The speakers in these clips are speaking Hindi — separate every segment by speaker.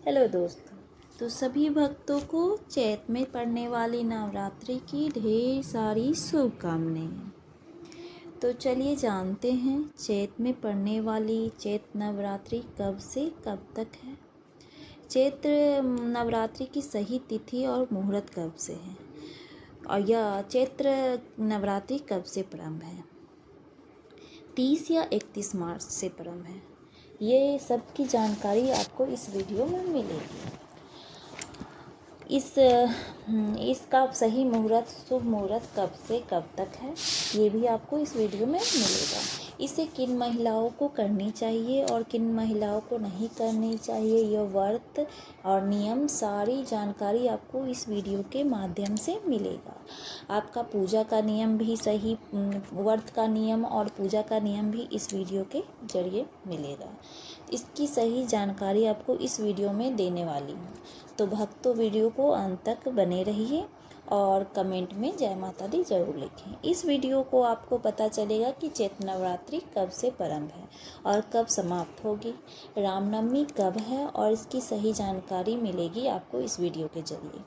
Speaker 1: हेलो दोस्तों। तो सभी भक्तों को चैत में पड़ने वाली नवरात्रि की ढेर सारी शुभकामनाएं। तो चलिए जानते हैं चैत में पड़ने वाली चैत नवरात्रि कब से कब तक है। चैत्र नवरात्रि की सही तिथि और मुहूर्त कब से है और यह चैत्र नवरात्रि कब से प्रारंभ है। 30 या 31 मार्च से प्रारंभ है। ये सब की जानकारी आपको इस वीडियो में मिलेगी। इसका सही मुहूर्त शुभ मुहूर्त कब से कब तक है ये भी आपको इस वीडियो में मिलेगा। इसे किन महिलाओं को करनी चाहिए और किन महिलाओं को नहीं करनी चाहिए, यह व्रत और नियम सारी जानकारी आपको इस वीडियो के माध्यम से मिलेगा। आपका पूजा का नियम भी सही, व्रत का नियम और पूजा का नियम भी इस वीडियो के जरिए मिलेगा। इसकी सही जानकारी आपको इस वीडियो में देने वाली हूँ। तो भक्तों वीडियो को अंत तक बने रहिए और कमेंट में जय माता दी जरूर लिखें। इस वीडियो को आपको पता चलेगा कि चैत्र नवरात्रि कब से प्रारंभ है और कब समाप्त होगी, रामनवमी कब है और इसकी सही जानकारी मिलेगी आपको इस वीडियो के जरिए।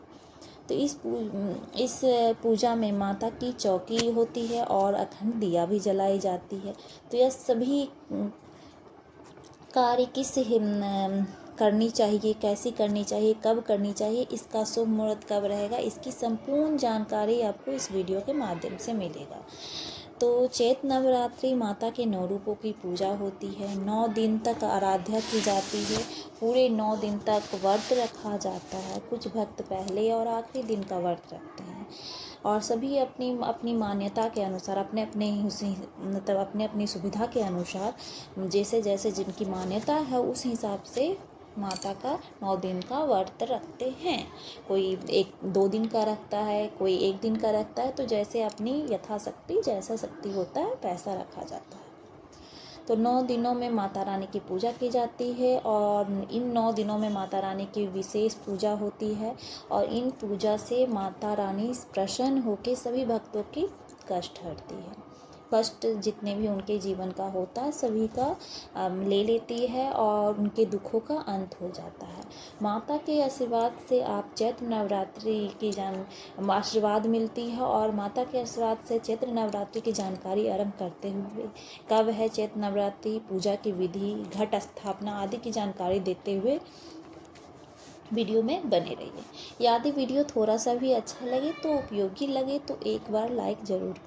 Speaker 1: तो इस पूजा में माता की चौकी होती है और अखंड दिया भी जलाई जाती है। तो यह सभी कार्य किस करनी चाहिए, कैसी करनी चाहिए, कब करनी चाहिए, इसका शुभ मुहूर्त कब रहेगा, इसकी संपूर्ण जानकारी आपको इस वीडियो के माध्यम से मिलेगा। तो चैत्र नवरात्रि माता के 9 रूपों की पूजा होती है। 9 दिन तक आराधना की जाती है। पूरे 9 दिन तक व्रत रखा जाता है। कुछ भक्त पहले और आखिरी दिन का व्रत रखते हैं और सभी अपनी अपनी मान्यता के अनुसार अपने अपनी सुविधा के अनुसार जैसे जैसे जिनकी मान्यता है उस हिसाब से माता का 9 दिन का व्रत रखते हैं। कोई 1-2 दिन का रखता है, कोई 1 दिन का रखता है। तो जैसे अपनी यथाशक्ति जैसा शक्ति होता है पैसा रखा जाता है। तो 9 दिनों में माता रानी की पूजा की जाती है और इन 9 दिनों में माता रानी की विशेष पूजा होती है और इन पूजा से माता रानी प्रसन्न होकर सभी भक्तों की कष्ट हरती है। कष्ट जितने भी उनके जीवन का होता है सभी का ले लेती है और उनके दुखों का अंत हो जाता है। माता के आशीर्वाद से आप चैत्र नवरात्रि की आशीर्वाद मिलती है और माता के आशीर्वाद से चैत्र नवरात्रि की जानकारी आरंभ करते हुए कब है चैत्र नवरात्रि, पूजा की विधि, घट स्थापना आदि की जानकारी देते हुए वीडियो में बने रहिए। यदि वीडियो थोड़ा सा भी अच्छा लगे तो उपयोगी लगे तो एक बार लाइक ज़रूर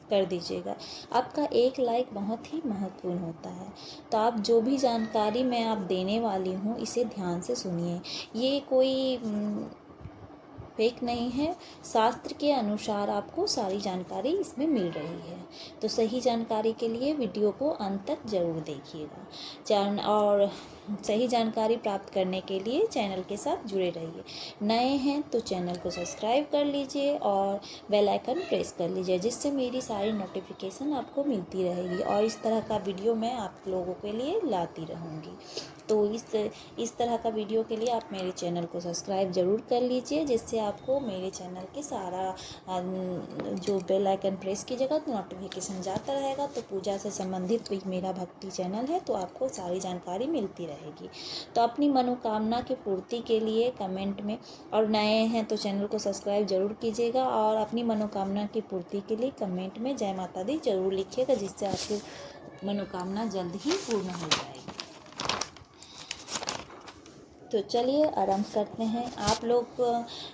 Speaker 1: कर दीजिएगा। आपका एक लाइक बहुत ही महत्वपूर्ण होता है। तो आप जो भी जानकारी मैं आप देने वाली हूँ इसे ध्यान से सुनिए। ये कोई फेक नहीं है, शास्त्र के अनुसार आपको सारी जानकारी इसमें मिल रही है। तो सही जानकारी के लिए वीडियो को अंत तक ज़रूर देखिएगा और सही जानकारी प्राप्त करने के लिए चैनल के साथ जुड़े रहिए। नए हैं तो चैनल को सब्सक्राइब कर लीजिए और बेल आइकन प्रेस कर लीजिए जिससे मेरी सारी नोटिफिकेशन आपको मिलती रहेगी और इस तरह का वीडियो मैं आप लोगों के लिए लाती रहूँगी। तो इस तरह का वीडियो के लिए आप मेरे चैनल को सब्सक्राइब ज़रूर कर लीजिए जिससे आपको मेरे चैनल के सारा जो बेल आइकन प्रेस कीजिएगा तो नोटिफिकेशन जाता रहेगा। तो पूजा से संबंधित भी मेरा भक्ति चैनल है तो आपको सारी जानकारी मिलती रहेगी। तो अपनी मनोकामना की पूर्ति के लिए कमेंट में, और नए हैं तो चैनल को सब्सक्राइब ज़रूर कीजिएगा और अपनी मनोकामना की पूर्ति के लिए कमेंट में जय माता दी ज़रूर लिखिएगा जिससे आपकी मनोकामना जल्द ही पूर्ण हो जाएगी। तो चलिए आरंभ करते हैं।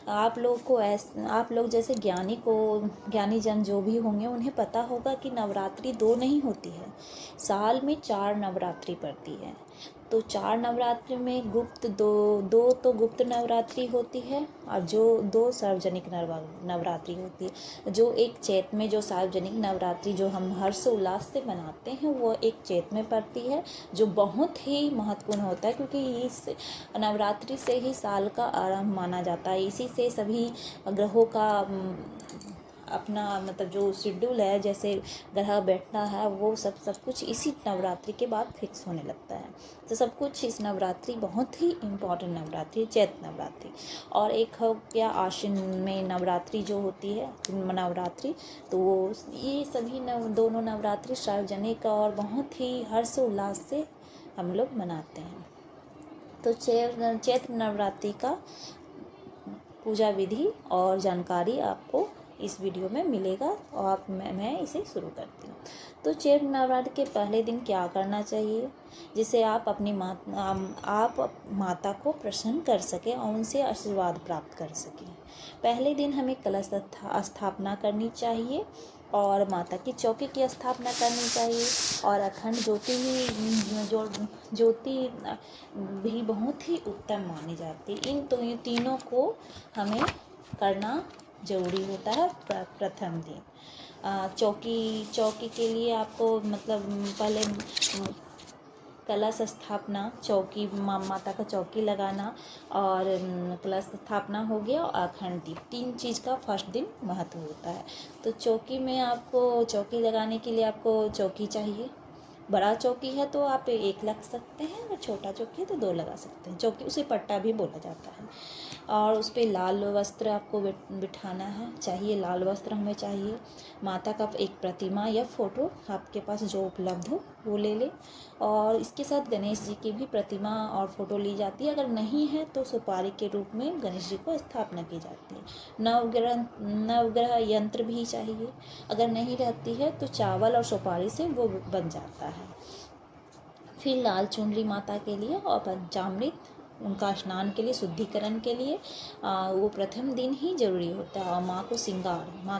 Speaker 1: आप लोग जैसे ज्ञानी जन जो भी होंगे उन्हें पता होगा कि नवरात्रि 2 नहीं होती है, साल में 4 नवरात्रि पड़ती है। तो 4 नवरात्रि में दो तो गुप्त नवरात्रि होती है और जो 2 सार्वजनिक नवरात्रि होती है। जो एक चैत में जो सार्वजनिक नवरात्रि जो हम हर्ष उल्लास से मनाते हैं वो एक चैत में पड़ती है जो बहुत ही महत्वपूर्ण होता है क्योंकि इस नवरात्रि से ही साल का आरंभ माना जाता है। इसी से सभी ग्रहों का अपना जो शेड्यूल है, जैसे ग्रह बैठना है वो सब कुछ इसी नवरात्रि के बाद फिक्स होने लगता है। तो सब कुछ इस नवरात्रि बहुत ही इम्पॉर्टेंट नवरात्रि चैत्र नवरात्रि। और एक हो गया आश्विन में नवरात्रि जो होती है नवरात्रि। तो ये सभी दोनों नवरात्रि सार्वजनिक और बहुत ही हर्ष उल्लास से हम लोग मनाते हैं। तो चैत्र नवरात्रि का पूजा विधि और जानकारी आपको इस वीडियो में मिलेगा और मैं इसे शुरू करती हूँ। तो चैत्र नवरात्रि के पहले दिन क्या करना चाहिए जिससे आप अपनी माता को प्रसन्न कर सकें और उनसे आशीर्वाद प्राप्त कर सकें। पहले दिन हमें कलश स्थापना करनी चाहिए और माता की चौकी की स्थापना करनी चाहिए और अखंड ज्योति भी बहुत ही उत्तम मानी जाती है। इन तीनों को हमें करना ज़रूरी होता है प्रथम दिन। चौकी के लिए आपको मतलब पहले कलश स्थापना, चौकी माता का चौकी लगाना और कलश स्थापना हो गया और अखंड दीप, 3 चीज़ का फर्स्ट दिन महत्व होता है। तो चौकी में आपको चौकी लगाने के लिए आपको चौकी चाहिए। बड़ा चौकी है तो आप 1 लगा सकते हैं, अगर छोटा चौकी है तो 2 लगा सकते हैं। चौकी उसे पट्टा भी बोला जाता है। और उस पर लाल वस्त्र आपको बिठाना है, चाहिए लाल वस्त्र हमें चाहिए। माता का एक प्रतिमा या फ़ोटो आपके पास जो उपलब्ध हो वो ले लें। और इसके साथ गणेश जी की भी प्रतिमा और फ़ोटो ली जाती है। अगर नहीं है तो सुपारी के रूप में गणेश जी को स्थापना की जाती है। नवग्रह यंत्र भी चाहिए। अगर नहीं रहती है तो चावल और सुपारी से वो बन जाता है। फिर लाल चुनरी माता के लिए और पंचामृत उनका स्नान के लिए, शुद्धिकरण के लिए वो प्रथम दिन ही ज़रूरी होता है। और माँ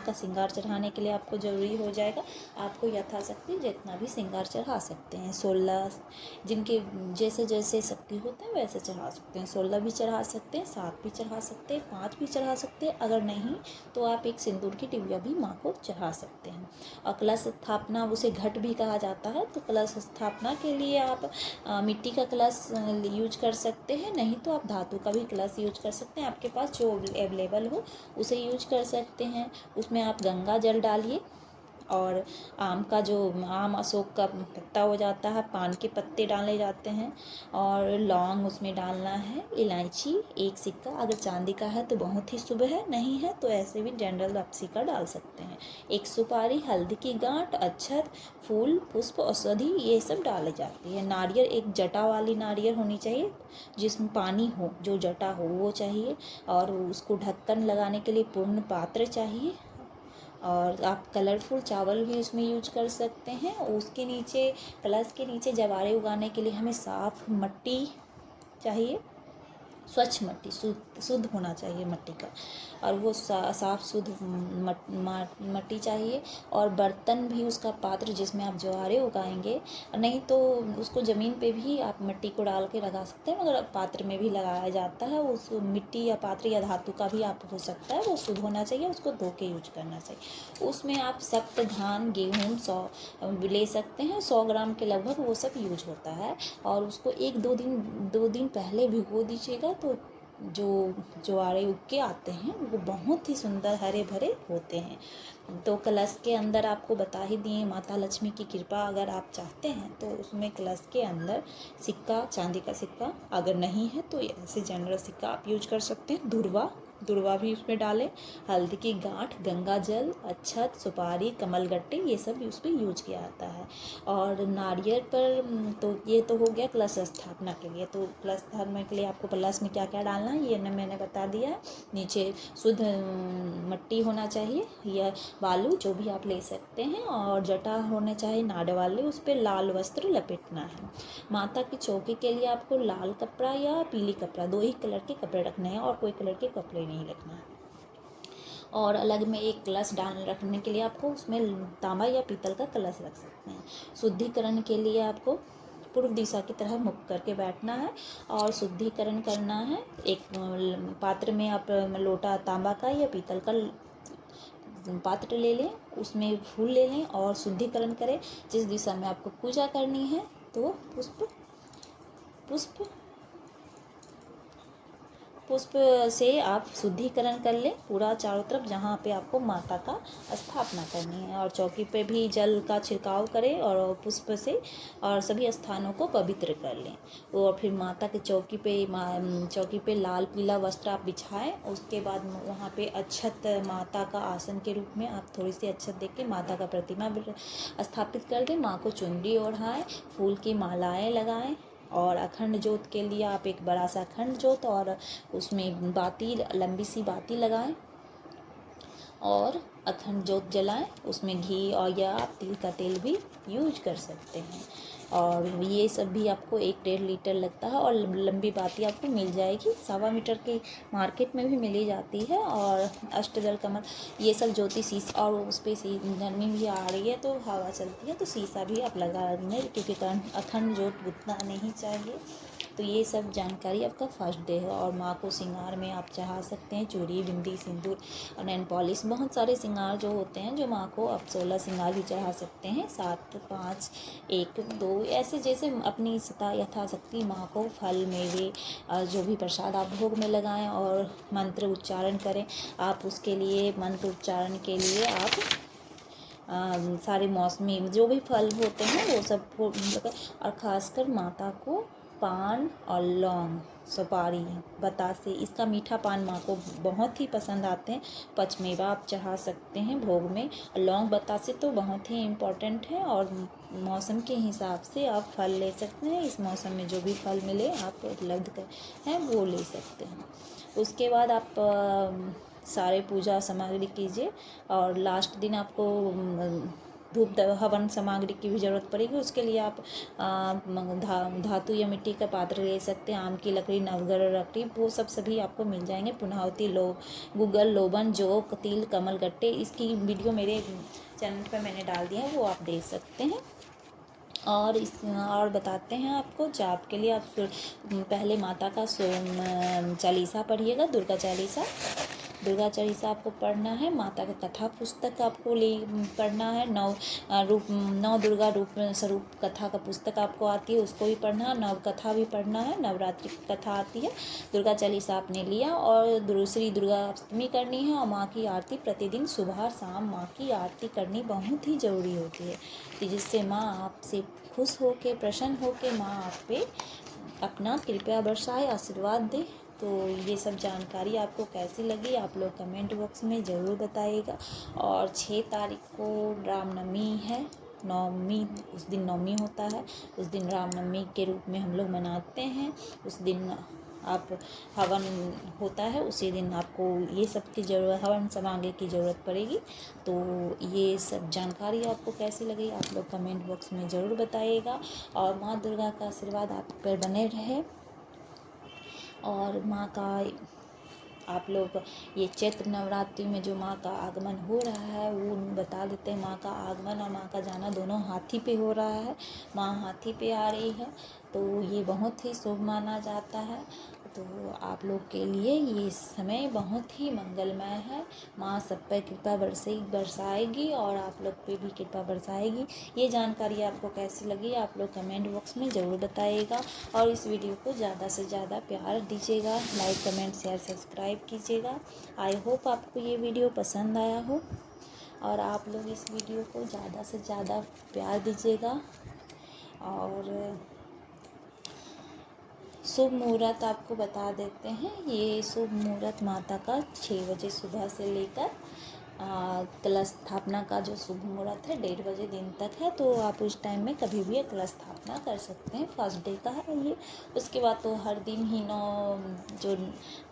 Speaker 1: का श्रृंगार चढ़ाने के लिए आपको ज़रूरी हो जाएगा। आपको यथाशक्ति जितना भी श्रृंगार चढ़ा सकते हैं। 16 जिनके जैसे जैसे शक्ति होता है वैसे चढ़ा सकते हैं। 16 भी चढ़ा सकते हैं, 7 भी चढ़ा सकते हैं, 5 भी चढ़ा सकते हैं। अगर नहीं तो आप एक सिंदूर की डिबिया भी माँ को चढ़ा सकते हैं। और कलश स्थापना, उसे घट भी कहा जाता है। तो कलश स्थापना के लिए आप मिट्टी का कलश यूज कर सकते हैं, नहीं तो आप धातु का भी कलश यूज कर सकते हैं। आपके पास जो अवेलेबल हो उसे यूज कर सकते हैं। उसमें आप गंगा जल डालिए और आम अशोक का पत्ता हो जाता है, पान के पत्ते डाले जाते हैं और लौंग उसमें डालना है, इलायची, 1 सिक्का। अगर चांदी का है तो बहुत ही शुभ है, नहीं है तो ऐसे भी जनरल आप सिक्का डाल सकते हैं। 1 सुपारी, हल्दी की गांठ, अक्षत, फूल, पुष्प, औषधि ये सब डाली जाती है। नारियल, एक जटा वाली नारियल होनी चाहिए जिसमें पानी हो, जो जटा हो वो चाहिए। और उसको ढक्कन लगाने के लिए पूर्ण पात्र चाहिए। और आप कलरफुल चावल भी उसमें यूज कर सकते हैं। उसके नीचे, कलश के नीचे जवारे उगाने के लिए हमें साफ मट्टी चाहिए, स्वच्छ मट्टी, शुद्ध होना चाहिए मट्टी का। और वो साफ शुद्ध मट्टी चाहिए। और बर्तन भी उसका पात्र जिसमें आप ज्वारे उगाएंगे, नहीं तो उसको ज़मीन पे भी आप मिट्टी को डाल के लगा सकते हैं, मगर पात्र में भी लगाया जाता है। उस मिट्टी या पात्र या धातु का भी आप हो सकता है, वो शुद्ध होना चाहिए, उसको धो के यूज करना चाहिए। उसमें आप सख्त धान, गेहूँ 100 ले सकते हैं, 100 ग्राम के लगभग वो सब यूज होता है। और उसको 2 दिन पहले भिगो दीजिएगा तो जो ज्वारे उग के आते हैं वो बहुत ही सुंदर हरे भरे होते हैं। तो कलश के अंदर आपको बता ही दिए, माता लक्ष्मी की कृपा अगर आप चाहते हैं तो उसमें कलश के अंदर सिक्का, चांदी का सिक्का, अगर नहीं है तो ऐसे जनरल सिक्का आप यूज कर सकते हैं। दुर्वा भी उसमें डालें, हल्दी की गांठ, गंगा जल, अक्षत, सुपारी, कमलगट्टे ये सब उस पर यूज किया जाता है। और नारियल पर तो ये तो हो गया कलश स्थापना के लिए। तो कलश स्थापना के लिए आपको कलश में क्या क्या डालना है ये मैंने बता दिया है। नीचे शुद्ध मट्टी होना चाहिए या बालू, जो भी आप ले सकते हैं। और जटा होने चाहिए नाड़ वाले, उस पर लाल वस्त्र लपेटना है। माता की चौकी के लिए आपको लाल कपड़ा या पीली कपड़ा, 2 ही कलर के कपड़े रखने हैं और कोई कलर के कपड़े नहीं रखना है। और अलग में एक कलश रखने के लिए आपको उसमें तांबा या पीतल का कलश रख सकते हैं। शुद्धिकरण के लिए आपको पूर्व दिशा की तरह मुख करके बैठना है और शुद्धिकरण करना है। एक पात्र में आप लोटा तांबा का या पीतल का पात्र ले लें, उसमें फूल ले लें और शुद्धिकरण करें। जिस दिशा में आपको पूजा करनी है तो पुष्प से आप शुद्धिकरण कर लें पूरा चारों तरफ, जहाँ पे आपको माता का स्थापना करनी है। और चौकी पे भी जल का छिड़काव करें और पुष्प से और सभी स्थानों को पवित्र कर लें। और फिर माता के चौकी पे लाल पीला वस्त्र आप बिछाएं। उसके बाद वहाँ पे अक्षत, माता का आसन के रूप में आप थोड़ी सी अक्षत देख के माता का प्रतिमा स्थापित कर दें। माँ को चुनरी ओढ़ाएं, फूल की मालाएँ लगाएं और अखंड जोत के लिए आप एक बड़ा सा अखंड जोत और उसमें बाती, लंबी सी बाती लगाएं और अखंड जोत जलाएं। उसमें घी और या आप तिल का तेल भी यूज कर सकते हैं। और ये सब भी आपको 1-1.5 लीटर लगता है। और लंबी बाती आपको मिल जाएगी 1.25 मीटर की, मार्केट में भी मिली जाती है। और अष्टदल कमल, ये सब ज्योति शीशा, और उस पर गर्मी भी आ रही है तो हवा चलती है तो शीशा भी आप लगा दें, क्योंकि अखंड जोत बुझना नहीं चाहिए। तो ये सब जानकारी आपका फर्स्ट डे है। और माँ को श्रृंगार में आप चढ़ा सकते हैं चूड़ी, बिंदी, सिंदूर और नेल पॉलिश, बहुत सारे श्रृंगार जो होते हैं जो माँ को आप 16 श्रृंगार भी चढ़ा सकते हैं, 7, 5, 1, 2 ऐसे जैसे अपनी यथाशक्ति माँ को फल, मेवे, जो भी प्रसाद आप भोग में लगाएं और मंत्र उच्चारण करें। आप उसके लिए मंत्र उच्चारण के लिए आप सारे मौसमी जो भी फल होते हैं वो सब को और ख़ासकर माता को पान और लौंग, सुपारी, बतासे, इसका मीठा पान माँ को बहुत ही पसंद आते हैं। पचमेवा आप चढ़ा सकते हैं भोग में। लौंग, बतासे तो बहुत ही इम्पोर्टेंट है। और मौसम के हिसाब से आप फल ले सकते हैं। इस मौसम में जो भी फल मिले आप उपलब्ध हैं वो ले सकते हैं। उसके बाद आप सारे पूजा सामग्री कीजिए। और लास्ट दिन आपको धूप हवन सामग्री की भी ज़रूरत पड़ेगी। उसके लिए आप धातु या मिट्टी का पात्र ले सकते हैं। आम की लकड़ी, नवग्रह लकड़ी, वो सब सभी आपको मिल जाएंगे। पुनावती, गूगल, लोबन, जोक, तिल, कमल गट्टे, इसकी वीडियो मेरे चैनल पर मैंने डाल दिया है, वो आप देख सकते हैं। और बताते हैं आपको जाप के लिए। आप पहले माता का चालीसा पढ़िएगा, दुर्गा चालीसा। दुर्गा चालीसा आपको पढ़ना है। माता का कथा पुस्तक आपको पढ़ना है। 9 दुर्गा रूप स्वरूप कथा का पुस्तक आपको आती है, उसको भी पढ़ना है। नव कथा भी पढ़ना है, नवरात्रि की कथा आती है। दुर्गा चालीसा आपने लिया और दूसरी दुर्गा अष्टमी करनी है। और माँ की आरती प्रतिदिन सुबह शाम माँ की आरती करनी बहुत ही ज़रूरी होती है, जिससे माँ आपसे खुश होके, प्रसन्न होके माँ आप पे अपना कृपया बरसाए, आशीर्वाद दे। तो ये सब जानकारी आपको कैसी लगी आप लोग कमेंट बॉक्स में ज़रूर बताइएगा। और 6 तारीख को रामनवमी है, नवमी, उस दिन नवमी होता है। उस दिन रामनवमी के रूप में हम लोग मनाते हैं। उस दिन आप हवन होता है, उसी दिन आपको ये सब की ज़रूरत, हवन सामग्री की ज़रूरत पड़ेगी। तो ये सब जानकारी आपको कैसी लगी आप लोग कमेंट बॉक्स में ज़रूर बताइएगा। और माँ दुर्गा का आशीर्वाद आप पर बने रहे। और माँ का आप लोग ये चैत्र नवरात्रि में जो माँ का आगमन हो रहा है वो बता देते हैं। माँ का आगमन और माँ का जाना दोनों हाथी पे हो रहा है। माँ हाथी पे आ रही है तो ये बहुत ही शुभ माना जाता है। तो आप लोग के लिए ये समय बहुत ही मंगलमय है। माँ सब पर कृपा बरसाएगी और आप लोग पे भी कृपा बरसाएगी। ये जानकारी आपको कैसी लगी आप लोग कमेंट बॉक्स में ज़रूर बताइएगा। और इस वीडियो को ज़्यादा से ज़्यादा प्यार दीजिएगा, लाइक, कमेंट, शेयर, सब्सक्राइब कीजिएगा। आई होप आपको ये वीडियो पसंद आया हो और आप लोग इस वीडियो को ज़्यादा से ज़्यादा प्यार दीजिएगा। और शुभ मुहूर्त आपको बता देते हैं। ये शुभ मुहूर्त माता का 6 बजे सुबह से लेकर कलश स्थापना का जो शुभ मुहूर्त है 1:30 बजे दिन तक है। तो आप उस टाइम में कभी भी कलश स्थापना कर सकते हैं। फर्स्ट डे का है ये। उसके बाद तो हर दिन ही जो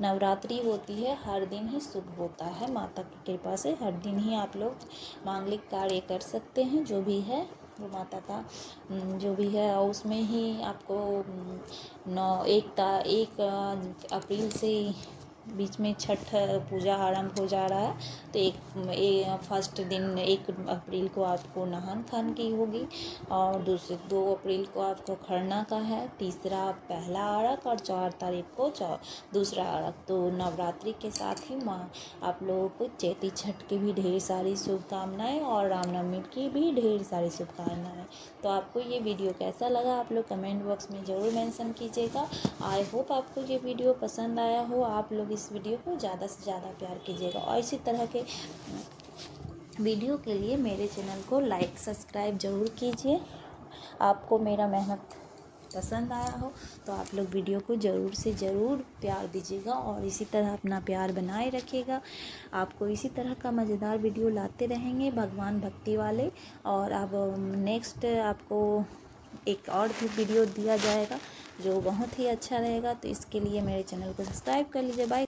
Speaker 1: नवरात्रि होती है हर दिन ही शुभ होता है। माता की कृपा से हर दिन ही आप लोग मांगलिक कार्य कर सकते हैं। जो भी है वो माता का जो भी है उसमें ही आपको 1 अप्रैल से बीच में छठ पूजा आरंभ हो जा रहा है। तो फर्स्ट दिन 1 अप्रैल को आपको नहान खान की होगी और 2 अप्रैल को आपको खरना का है। तीसरा पहला अर्घ और 4 तारीख को दूसरा अर्घ। तो नवरात्रि के साथ ही माँ आप लोगों को चैती छठ की भी ढेर सारी शुभकामनाएं और रामनवमी की भी ढेर सारी शुभकामनाएं। तो आपको ये वीडियो कैसा लगा आप लोग कमेंट बॉक्स में ज़रूर मेंशन कीजिएगा। आई होप आपको ये वीडियो पसंद आया हो। आप लोग इस वीडियो को ज़्यादा से ज़्यादा प्यार कीजिएगा और इसी तरह के वीडियो के लिए मेरे चैनल को लाइक, सब्सक्राइब ज़रूर कीजिए। आपको मेरा मेहनत पसंद आया हो तो आप लोग वीडियो को ज़रूर से ज़रूर प्यार दीजिएगा और इसी तरह अपना प्यार बनाए रखिएगा। आपको इसी तरह का मज़ेदार वीडियो लाते रहेंगे भगवान भक्ति वाले। और अब नेक्स्ट आपको एक और भी वीडियो दिया जाएगा जो बहुत ही अच्छा रहेगा। तो इसके लिए मेरे चैनल को सब्सक्राइब कर लीजिए। बाय।